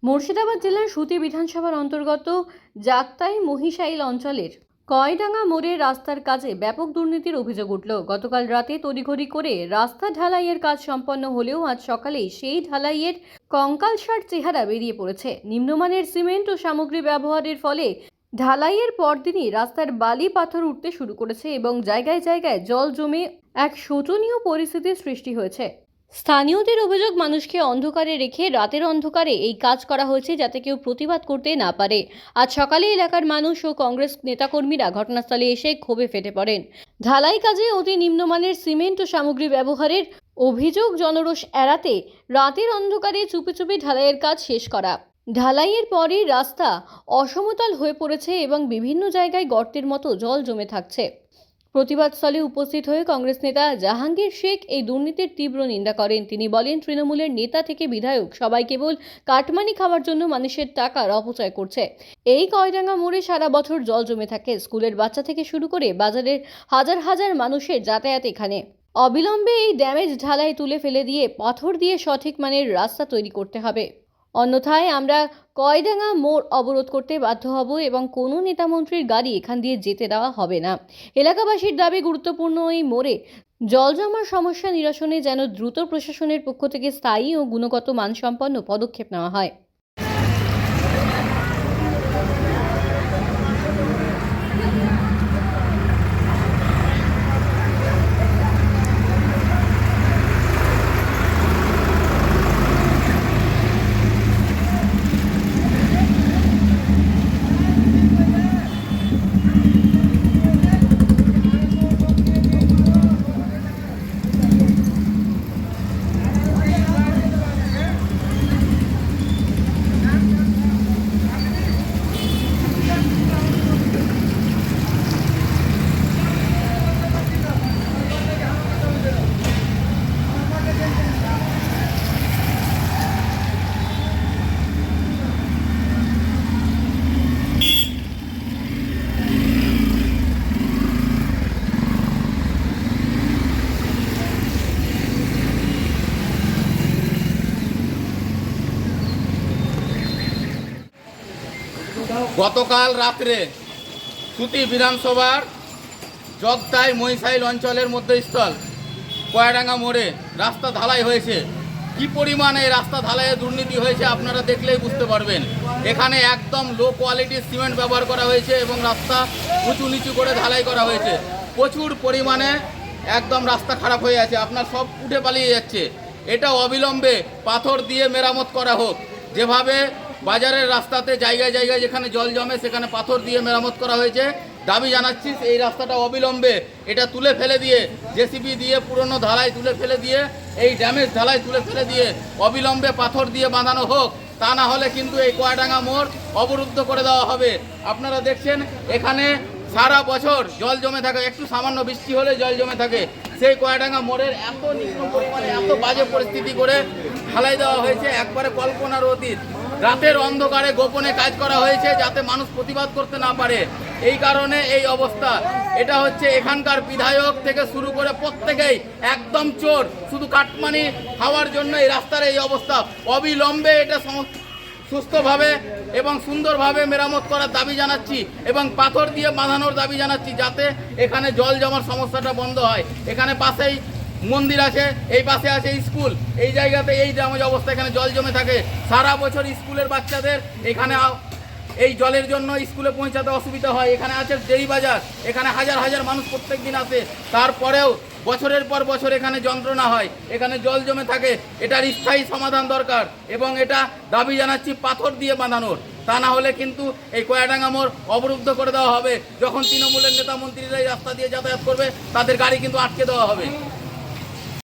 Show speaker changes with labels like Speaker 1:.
Speaker 1: মুর্শিদাবাদ জেলার সুতি বিধানসভার অন্তর্গত জাগতাই মহিশাইল অঞ্চলের কয়ডাঙ্গা মোড়ের রাস্তার কাজে ব্যাপক দুর্নীতির অভিযোগ উঠল। গতকাল রাতে তড়িঘড়ি করে রাস্তা ঢালাইয়ের কাজ সম্পন্ন হলেও আজ সকালেই সেই ঢালাইয়ের কঙ্কালসার চেহারা বেরিয়ে পড়েছে। নিম্নমানের সিমেন্ট ও সামগ্রী ব্যবহারের ফলে ঢালাইয়ের পরদিনই রাস্তার বালি পাথর উঠতে শুরু করেছে এবং জায়গায় জায়গায় জল জমে এক শোচনীয় পরিস্থিতির সৃষ্টি হয়েছে। স্থানীয়দের অভিযোগ, মানুষকে অন্ধকারে রেখে রাতের অন্ধকারে এই কাজ করা হয়েছে যাতে কেউ প্রতিবাদ করতে না পারে। আজ সকালে এলাকার মানুষ ও কংগ্রেস নেতাকর্মীরা ঘটনাস্থলে এসে ক্ষোভে ফেটে পড়েন। ঢালাই কাজে অতি নিম্নমানের সিমেন্ট ও সামগ্রী ব্যবহারের অভিযোগ জনরোষ এড়াতে রাতের অন্ধকারে চুপি চুপি ঢালাইয়ের কাজ শেষ করা। ঢালাইয়ের পরই রাস্তা অসমতল হয়ে পড়েছে এবং বিভিন্ন জায়গায় গর্তের মতো জল জমে থাকছে। প্রতিবাদস্থলে উপস্থিত হয়ে কংগ্রেস নেতা জাহাঙ্গীর শেখ এই দুর্নীতির তীব্র নিন্দা করেন। তিনি বলেন, তৃণমূলের নেতা থেকে বিধায়ক সবাই কেবল কাটমানি খাওয়ার জন্য মানুষের টাকার অপচয় করছে। এই কয়ডাঙ্গা মোড়ে সারা বছর জল জমে থাকে। স্কুলের বাচ্চা থেকে শুরু করে বাজারের হাজার হাজার মানুষের যাতায়াত এখানে। অবিলম্বে এই ড্যামেজ ঢালাই তুলে ফেলে দিয়ে পাথর দিয়ে সঠিক মানের রাস্তা তৈরি করতে হবে, অন্যথায় আমরা কয়ডাঙ্গা মোড় অবরোধ করতে বাধ্য হব এবং কোনো নেতামন্ত্রীর গাড়ি এখান দিয়ে যেতে দেওয়া হবে না। এলাকাবাসীর দাবি, গুরুত্বপূর্ণ এই মোড়ে জল জমার সমস্যা নিরসনে যেন দ্রুত প্রশাসনের পক্ষ থেকে স্থায়ী ও গুণগত মানসম্পন্ন পদক্ষেপ নেওয়া হয়।
Speaker 2: গতকাল রাত্রে সুতি বিধানসভার জগতাই মহিশাইল অঞ্চলের মধ্যস্থল কয়ডাঙ্গা মোড়ে রাস্তা ঢালাই হয়েছে। কি পরিমাণে রাস্তা ঢালাইয়ে দুর্নীতি হয়েছে আপনারা দেখলেই বুঝতে পারবেন। এখানে একদম লো কোয়ালিটির সিমেন্ট ব্যবহার করা হয়েছে এবং রাস্তা উঁচু নিচু করে ঢালাই করা হয়েছে। প্রচুর পরিমাণে একদম রাস্তা খারাপ হয়ে আছে, আপনার সব উঠে পালিয়ে যাচ্ছে। এটা অবিলম্বে পাথর দিয়ে মেরামত করা হোক। যেভাবে বাজারের রাস্তাতে জায়গায় জায়গায় যেখানে জল জমে সেখানে পাথর দিয়ে মেরামত করা হয়েছে, দাবি জানাচ্ছি এই রাস্তাটা অবিলম্বে এটা তুলে ফেলে দিয়ে, জেসিবি দিয়ে পুরনো ঢালাই তুলে ফেলে দিয়ে, এই ড্যামেজ ঢালাই তুলে ফেলে দিয়ে অবিলম্বে পাথর দিয়ে বাঁধানো হোক। তা না হলে কিন্তু এই কয়ডাঙ্গা মোড় অবরুদ্ধ করে দেওয়া হবে। আপনারা দেখছেন এখানে সারা বছর জল জমে থাকে, একটু সামান্য বৃষ্টি হলে জল জমে থাকে। সেই কয়ডাঙ্গা মোড়ের এত নিম্ন পরিমাণে এত বাজে পরিস্থিতি করে ঢালাই দেওয়া হয়েছে, একবারে কল্পনার অতীত। রাতের অন্ধকারে গোপনে কাজ করা হয়েছে যাতে মানুষ প্রতিবাদ করতে না পারে, এই কারণে এই অবস্থা। এটা হচ্ছে এখানকার বিধায়ক থেকে শুরু করে প্রত্যেকেই একদম চোর, শুধু কাটমানি খাওয়ার জন্য এই রাস্তার এই অবস্থা। অবিলম্বে এটা সুস্থভাবে এবং সুন্দরভাবে মেরামত করার দাবি জানাচ্ছি এবং পাথর দিয়ে বাঁধানোর দাবি জানাচ্ছি যাতে এখানে জল জমার সমস্যাটা বন্ধ হয়। এখানে পাশেই মন্দির আছে, এই পাশে আছে স্কুল, এই জায়গাতে এই ড্যামেজ অবস্থা, এখানে জল জমে থাকে। সারা বছর স্কুলের বাচ্চাদের এখানে এই জলের জন্য স্কুলে পৌঁছাতে অসুবিধা হয়। এখানে আছে ডেরি বাজার, এখানে হাজার হাজার মানুষ প্রত্যেক দিন আসে, তারপরেও বছরের পর বছর এখানে যন্ত্রণা হয়, এখানে জল জমে থাকে। এটার স্থায়ী সমাধান দরকার এবং এটা দাবি জানাচ্ছি পাথর দিয়ে বাঁধানোর। তা না হলে কিন্তু এই কয়ডাঙ্গা মোড় অবরুদ্ধ করে দেওয়া হবে। যখন তৃণমূলের নেতা মন্ত্রীরা এই রাস্তা দিয়ে যাতায়াত করবে তাদের গাড়ি কিন্তু আটকে দেওয়া হবে।